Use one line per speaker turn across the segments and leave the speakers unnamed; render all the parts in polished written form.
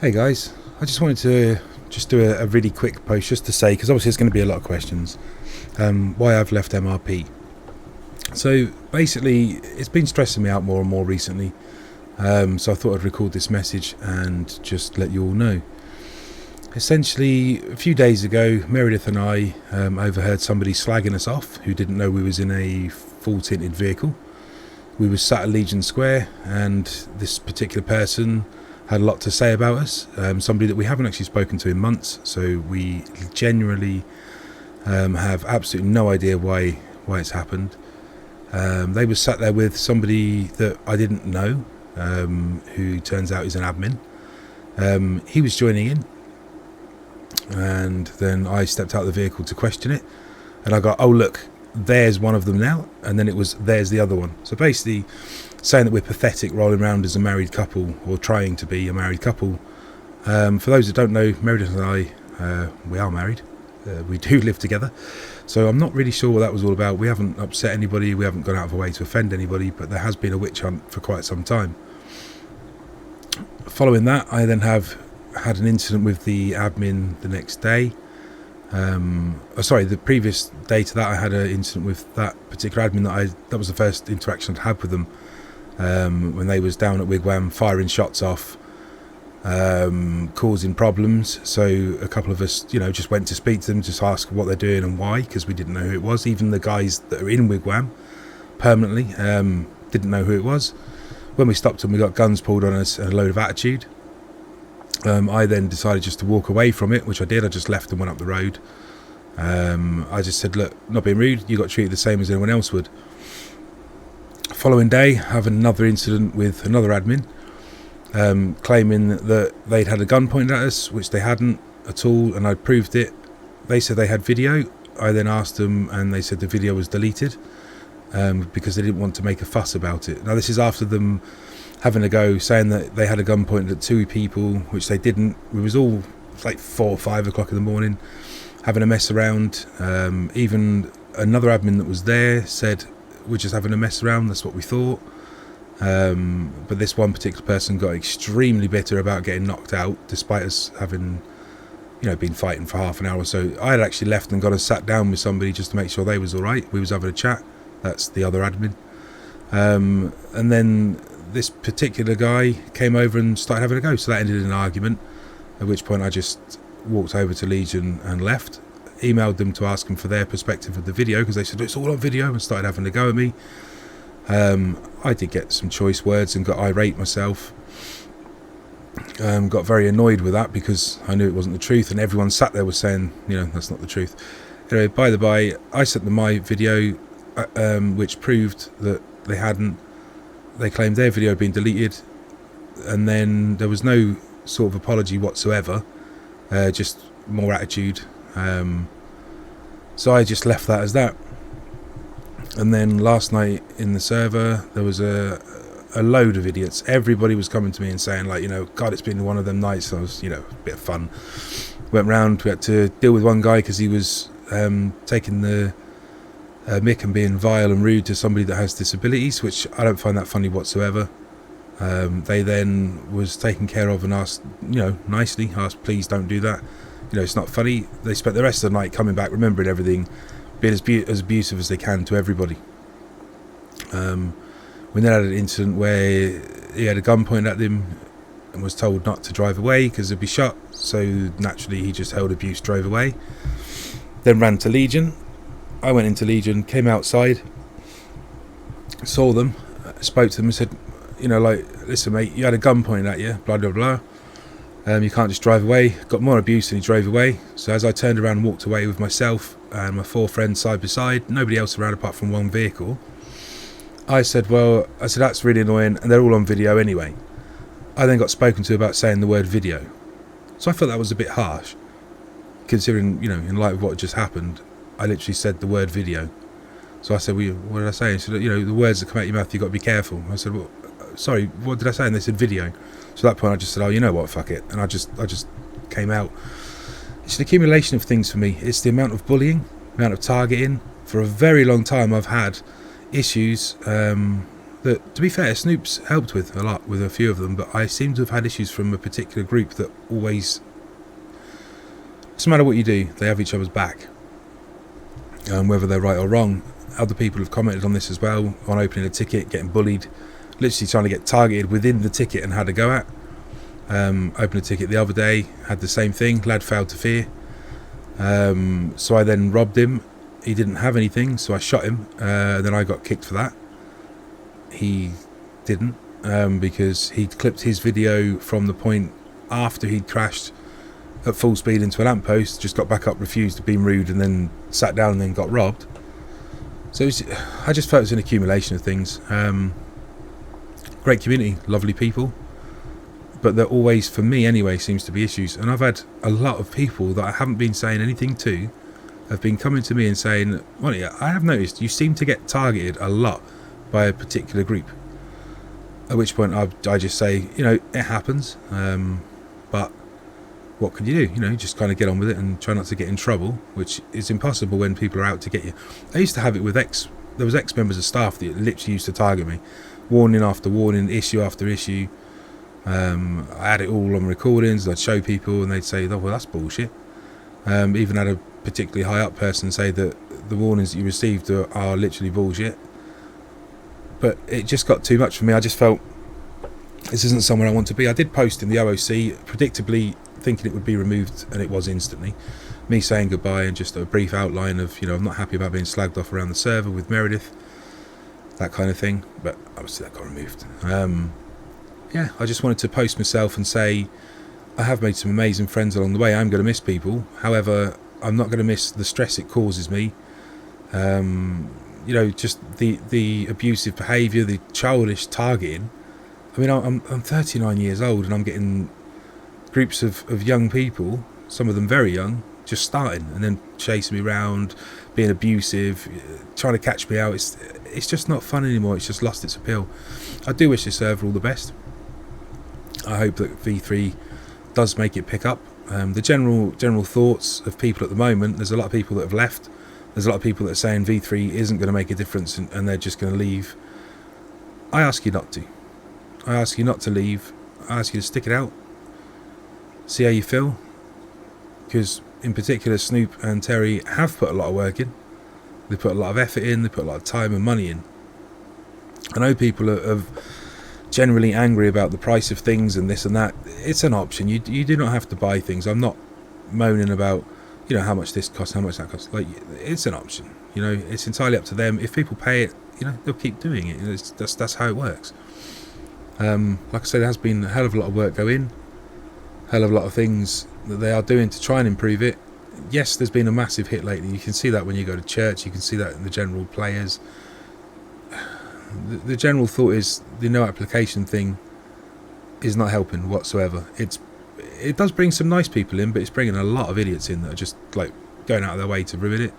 Hey guys, I just wanted to do a really quick post just to say, because obviously there's going to be a lot of questions, why I've left MRP. So basically it's been stressing me out more and more recently, so I thought I'd record this message and just let you all know. Essentially, a few days ago, Meredith and I overheard somebody slagging us off who didn't know we was in a full tinted vehicle. We was sat at Legion Square, and this particular person had a lot to say about us, somebody that we haven't actually spoken to in months, so we genuinely have absolutely no idea why it's happened. They were sat there with somebody that I didn't know, who turns out is an admin. He was joining in, and then I stepped out of the vehicle to question it, and I got, oh look, there's one of them now, and then it was, there's the other one. So basically saying that we're pathetic rolling around as a married couple, or trying to be a married couple. For those that don't know, Meredith and I, we are married. We do live together, so I'm not really sure what that was all about. We haven't upset anybody, we haven't gone out of our way to offend anybody, but there has been a witch hunt for quite some time. Following that, I then have had an incident with the admin the next day. The previous day to that, I had an incident with that particular admin that was the first interaction I'd had with them, when they was down at Wigwam firing shots off, causing problems. So a couple of us, just went to speak to them, just ask what they're doing and why, because we didn't know who it was. Even the guys that are in Wigwam permanently didn't know who it was. When we stopped them, we got guns pulled on us and a load of attitude. I then decided just to walk away from it, which I did. I just left and went up the road. I just said, look, not being rude, you got treated the same as anyone else would. Following day, I have another incident with another admin, claiming that they'd had a gun pointed at us, which they hadn't at all, and I proved it. They said they had video. I then asked them, and they said the video was deleted, because they didn't want to make a fuss about it. Now this is after them having a go, saying that they had a gun pointed at two people, which they didn't. We was all like 4 or 5 o'clock in the morning, having a mess around. Even another admin that was there said, we're just having a mess around, that's what we thought. But this one particular person got extremely bitter about getting knocked out, despite us having, been fighting for half an hour or so. I had actually left and gone and sat down with somebody just to make sure they was alright. We was having a chat. That's the other admin. And then this particular guy came over and started having a go, so that ended in an argument, at which point I just walked over to Legion and left. Emailed them to ask them for their perspective of the video, because they said it's all on video, and started having a go at me. I did get some choice words and got irate myself. Got very annoyed with that, because I knew it wasn't the truth, and everyone sat there was saying, that's not the truth. Anyway, by the by, I sent them my video, which proved that they hadn't. They claimed their video had been deleted, and then there was no sort of apology whatsoever, just more attitude. So I just left that as that. And then last night in the server, there was a load of idiots. Everybody was coming to me and saying, like, God, it's been one of them nights. So I was, a bit of fun. Went round, we had to deal with one guy because he was taking the mick and being vile and rude to somebody that has disabilities, which I don't find that funny whatsoever. They then was taken care of and asked, nicely, asked, please don't do that. It's not funny. They spent the rest of the night coming back, remembering everything, being as abusive as they can to everybody. We then had an incident where he had a gun pointed at him and was told not to drive away because he'd be shot, so naturally he just held abuse, drove away. Then ran to Legion. I went into Legion, came outside, saw them, spoke to them and said, listen mate, you had a gun pointed at you, blah blah blah. You can't just drive away. Got more abuse and he drove away. So as I turned around and walked away with myself and my 4 friends side by side, nobody else around apart from one vehicle, I said that's really annoying, and they're all on video anyway. I then got spoken to about saying the word video. So I thought that was a bit harsh, considering, in light of what just happened. I literally said the word video. So I said, well, what did I say? He said, the words that come out your mouth, you've got to be careful. I said, well, sorry, what did I say? And they said video. So at that point I just said, oh, you know what, fuck it. And I just came out. It's an accumulation of things for me. It's the amount of bullying, amount of targeting. For a very long time I've had issues that, to be fair, Snoop's helped with a lot with a few of them, but I seem to have had issues from a particular group that always, no matter what you do, they have each other's back, whether they're right or wrong. Other people have commented on this as well, on opening a ticket, getting bullied, literally trying to get targeted within the ticket and had a go at. Opened a ticket the other day, had the same thing, lad failed to fear, so I then robbed him. He didn't have anything, so I shot him, then I got kicked for that. He didn't, because he'd clipped his video from the point after he'd crashed at full speed into a lamppost, just got back up, refused to be rude, and then sat down and then got robbed. So I just felt it was an accumulation of things. Great community, lovely people, but there always, for me anyway, seems to be issues. And I've had a lot of people that I haven't been saying anything to have been coming to me and saying, well, yeah, I have noticed you seem to get targeted a lot by a particular group. At which point I just say, it happens, but what can you do? Just kind of get on with it and try not to get in trouble, which is impossible when people are out to get you. I used to have it with there was ex-members of staff that literally used to target me, warning after warning, issue after issue. I had it all on recordings. I'd show people and they'd say, oh, well, that's bullshit. Even had a particularly high up person say that the warnings that you received are literally bullshit. But it just got too much for me. I just felt this isn't somewhere I want to be. I did post in the OOC, predictably thinking it would be removed, and it was instantly. Me saying goodbye and just a brief outline of, I'm not happy about being slagged off around the server with Meredith, that kind of thing. But obviously that got removed. Yeah, I just wanted to post myself and say I have made some amazing friends along the way. I'm going to miss people. However, I'm not going to miss the stress it causes me. Just the abusive behaviour, the childish targeting. I mean, I'm 39 years old and I'm getting groups of young people, some of them very young, just starting and then chasing me around, being abusive, trying to catch me out. It's just not fun anymore. It's just lost its appeal. I do wish the server all the best. I hope that V3 does make it pick up. The general thoughts of people at the moment, there's a lot of people that have left. There's a lot of people that are saying V3 isn't going to make a difference and they're just going to leave. I ask you not to. I ask you not to leave. I ask you to stick it out. See how you feel. Because in particular, Snoop and Terry have put a lot of work in. They put a lot of effort in. They put a lot of time and money in. I know people are generally angry about the price of things and this and that. It's an option. You do not have to buy things. I'm not moaning about how much this costs, how much that costs. Like, it's an option. It's entirely up to them. If people pay it, they'll keep doing it. That's how it works. Like I said, there has been a hell of a lot of work go in, hell of a lot of things that they are doing to try and improve it. Yes, there's been a massive hit lately. You can see that when you go to church. You can see that in the general players. The general thought is the no application thing is not helping whatsoever. It does bring some nice people in, but it's bringing a lot of idiots in that are just like going out of their way to ruin it.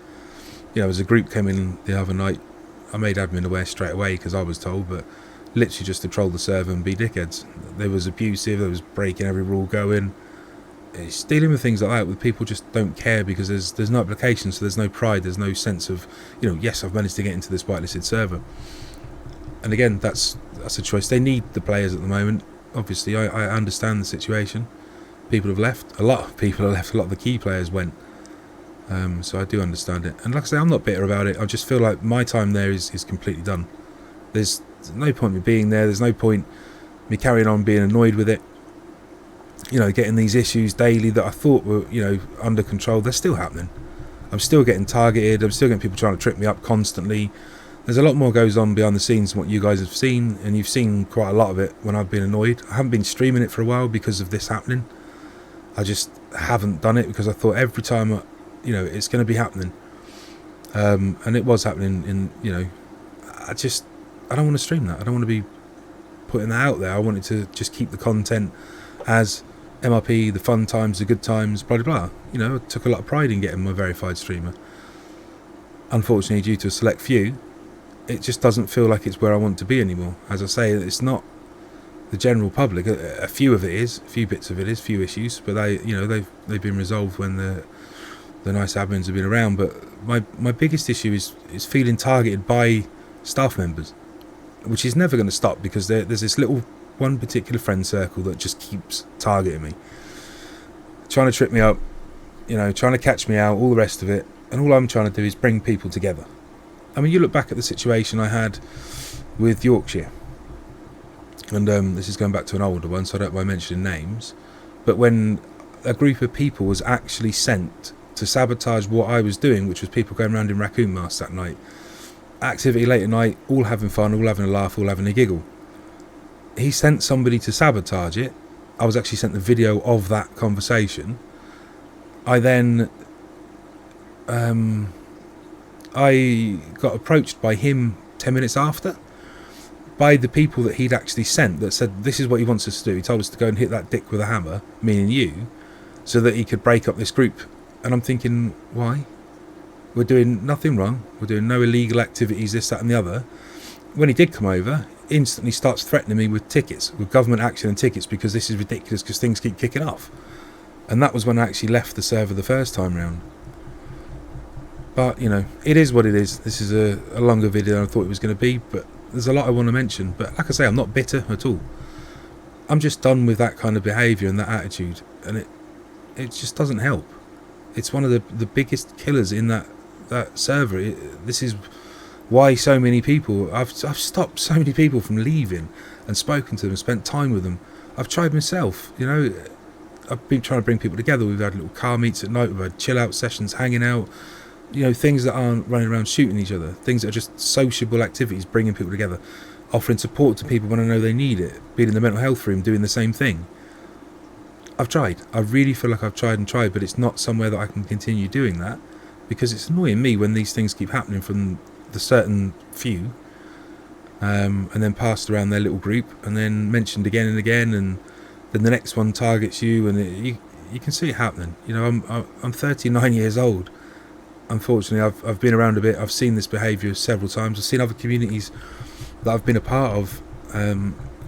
As a group came in the other night, I made admin aware straight away because I was told, but literally just to troll the server and be dickheads. They was abusive, they was breaking every rule going. It's dealing with things like that with people just don't care because there's no application, so there's no pride, there's no sense of, yes, I've managed to get into this whitelisted server. And again, that's a choice. They need the players at the moment. Obviously, I understand the situation. People have left. A lot of people have left. A lot of the key players went. So I do understand it. And like I say, I'm not bitter about it. I just feel like my time there is completely done. There's no point me being there. There's no point me carrying on being annoyed with it. Getting these issues daily that I thought were, under control. They're still happening. I'm still getting targeted. I'm still getting people trying to trip me up constantly. There's a lot more goes on behind the scenes than what you guys have seen, and you've seen quite a lot of it when I've been annoyed. I haven't been streaming it for a while because of this happening. I just haven't done it because I thought every time, it's going to be happening. And it was happening I don't want to stream that. I don't want to be putting that out there. I wanted to just keep the content as MRP, the fun times, the good times, blah, blah, blah. I took a lot of pride in getting my verified streamer. Unfortunately, due to a select few, it just doesn't feel like it's where I want to be anymore. As I say, it's not the general public. A few of it is, a few bits of it is, few issues, but they've been resolved when the nice admins have been around. But my biggest issue is feeling targeted by staff members. which is never going to stop, because there's this little one particular friend circle that just keeps targeting me, trying to trip me up, trying to catch me out, all the rest of it. And all I'm trying to do is bring people together. I mean, you look back at the situation I had with Yorkshire, and this is going back to an older one, so I don't mind mentioning names, but when a group of people was actually sent to sabotage what I was doing, which was people going around in raccoon masks that night, activity late at night, all having fun, all having a laugh, all having a giggle. He sent somebody to sabotage it. I was actually sent the video of that conversation. I then I got approached by him 10 minutes after, by the people that he'd actually sent, that said, this is what he wants us to do. He told us to go and hit that dick with a hammer, meaning you, so that he could break up this group. And I'm thinking, why? We're doing nothing wrong. We're doing no illegal activities, this, that and the other. When he did come over, instantly starts threatening me with tickets, with government action and tickets, because this is ridiculous, because things keep kicking off. And that was when I actually left the server the first time round. But, it is what it is. This is a longer video than I thought it was going to be, but there's a lot I want to mention. But like I say, I'm not bitter at all. I'm just done with that kind of behaviour and that attitude, and it just doesn't help. It's one of the biggest killers in that server. This is why so many people, I've stopped so many people from leaving and spoken to them, spent time with them. I've tried myself, I've been trying to bring people together. We've had little car meets at night, we've had chill out sessions, hanging out, things that aren't running around shooting each other, things that are just sociable activities, bringing people together, offering support to people when I know they need it, being in the mental health room, doing the same thing. I've tried. I really feel like I've tried, but it's not somewhere that I can continue doing that, because it's annoying me when these things keep happening from the certain few, and then passed around their little group, and then mentioned again and again, and then the next one targets you, and you can see it happening. I'm 39 years old. Unfortunately, I've been around a bit. I've seen this behaviour several times. I've seen other communities that I've been a part of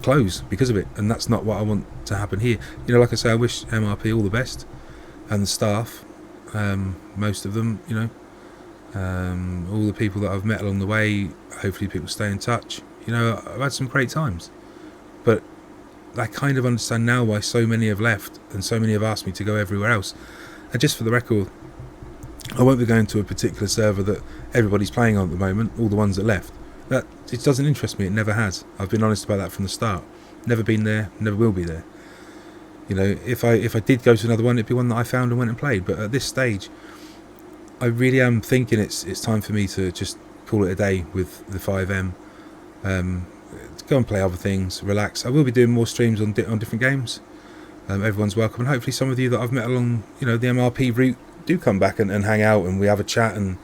close because of it, and that's not what I want to happen here. Like I say, I wish MRP all the best, and the staff, most of them, all the people that I've met along the way. Hopefully people stay in touch. I've had some great times, but I kind of understand now why so many have left and so many have asked me to go everywhere else. And just for the record, I won't be going to a particular server that everybody's playing on at the moment, all the ones that left. That it doesn't interest me, it never has. I've been honest about that from the start. Never been there, never will be there. If I did go to another one, it'd be one that I found and went and played. But at this stage, I really am thinking it's time for me to just call it a day with the 5M. Go and play other things, relax. I will be doing more streams on different games. Everyone's welcome, and hopefully some of you that I've met along the MRP route do come back and hang out, and we have a chat, and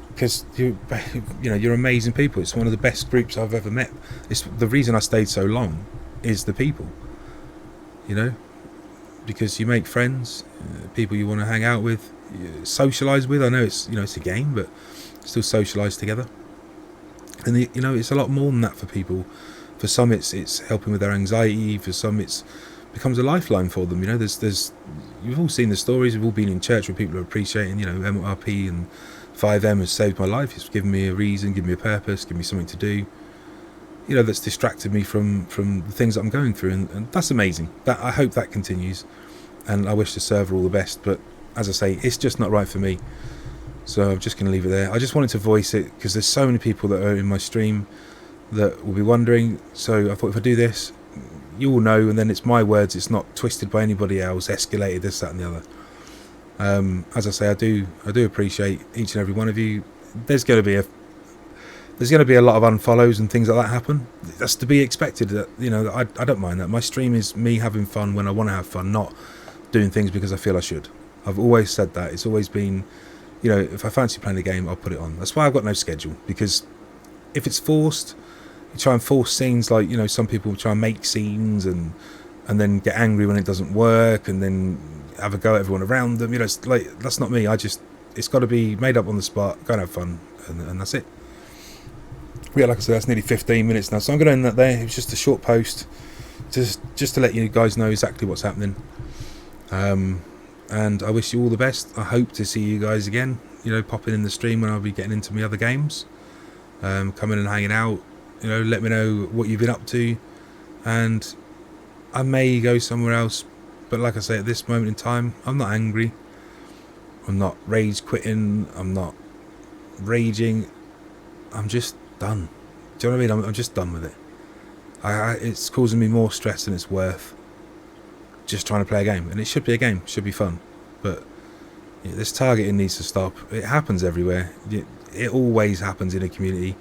because you're amazing people. It's one of the best groups I've ever met. It's the reason I stayed so long is the people, because you make friends, people you want to hang out with, socialise with. I know it's it's a game, but still socialise together. And it's a lot more than that for people. For some it's helping with their anxiety. For some it's becomes a lifeline for them. There's you've all seen the stories. We've all been in church where people are appreciating. MRP and 5M has saved my life. It's given me a reason, given me a purpose, given me something to do. That's distracted me from the things that I'm going through, and that's amazing. That I hope that continues, and I wish the server all the best. But as I say, it's just not right for me. So I'm just going to leave it there. I just wanted to voice it because there's so many people that are in my stream that will be wondering. So I thought if I do this, you all know, and then it's my words. It's not twisted by anybody else, escalated, this, that, and the other. As I say, I do appreciate each and every one of you. There's going to be a lot of unfollows and things like that happen. That's to be expected. I don't mind that. My stream is me having fun when I want to have fun, not doing things because I feel I should. I've always said that. It's always been, if I fancy playing a game, I'll put it on. That's why I've got no schedule, because if it's forced, you try and force scenes like, some people try and make scenes and then get angry when it doesn't work and then have a go at everyone around them. It's like, that's not me. It's got to be made up on the spot, go and have fun, and that's it. Yeah, like I said, that's nearly 15 minutes now, so I'm going to end that there. It was just a short post, just to let you guys know exactly what's happening. And I wish you all the best. I hope to see you guys again, popping in the stream when I'll be getting into my other games, coming and hanging out, You know, let me know what you've been up to, and I may go somewhere else. But like I say, at this moment in time, I'm not angry. I'm not rage quitting. I'm not raging. I'm just done. Do you know what I mean? I'm just done with it. It's causing me more stress than it's worth. Just trying to play a game, and it should be a game. It should be fun, but yeah, this targeting needs to stop. It happens everywhere. It always happens in a community.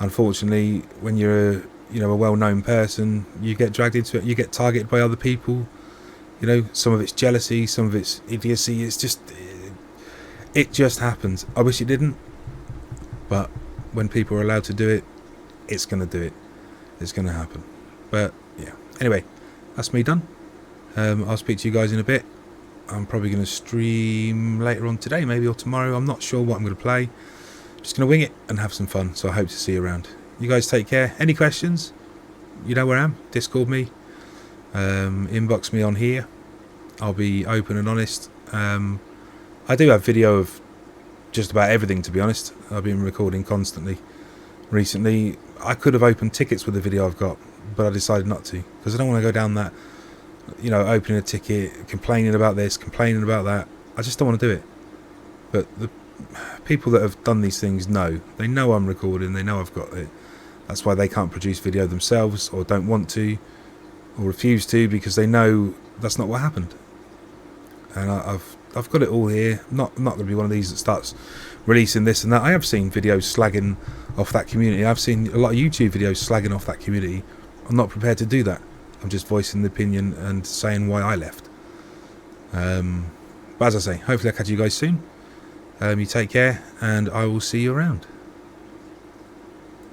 Unfortunately, when you're a well-known person, you get dragged into it. You get targeted by other people. You know, some of it's jealousy, some of it's idiocy. It just happens. I wish it didn't, but when people are allowed to do it, it's going to do it. It's going to happen. But yeah. Anyway, that's me done. I'll speak to you guys in a bit. I'm probably going to stream later on today, maybe, or tomorrow. I'm not sure what I'm going to play. Just going to wing it and have some fun. So I hope to see you around. You guys take care. Any questions? You know where I am. Discord me. Inbox me on here. I'll be open and honest. I do have video of just about everything, to be honest. I've been recording constantly recently. I could have opened tickets with the video I've got, but I decided not to, because I don't want to go down that, opening a ticket, complaining about this, complaining about that. I just don't want to do it. But the people that have done these things know. They know I'm recording. They know I've got it. That's why they can't produce video themselves, or don't want to, or refuse to, because they know that's not what happened. And I've got it all here. Not going to be one of these that starts releasing this and that. I have seen videos slagging off that community. I've seen a lot of YouTube videos slagging off that community. I'm not prepared to do that. I'm just voicing the opinion and saying why I left. But as I say, hopefully I'll catch you guys soon. You take care, and I will see you around.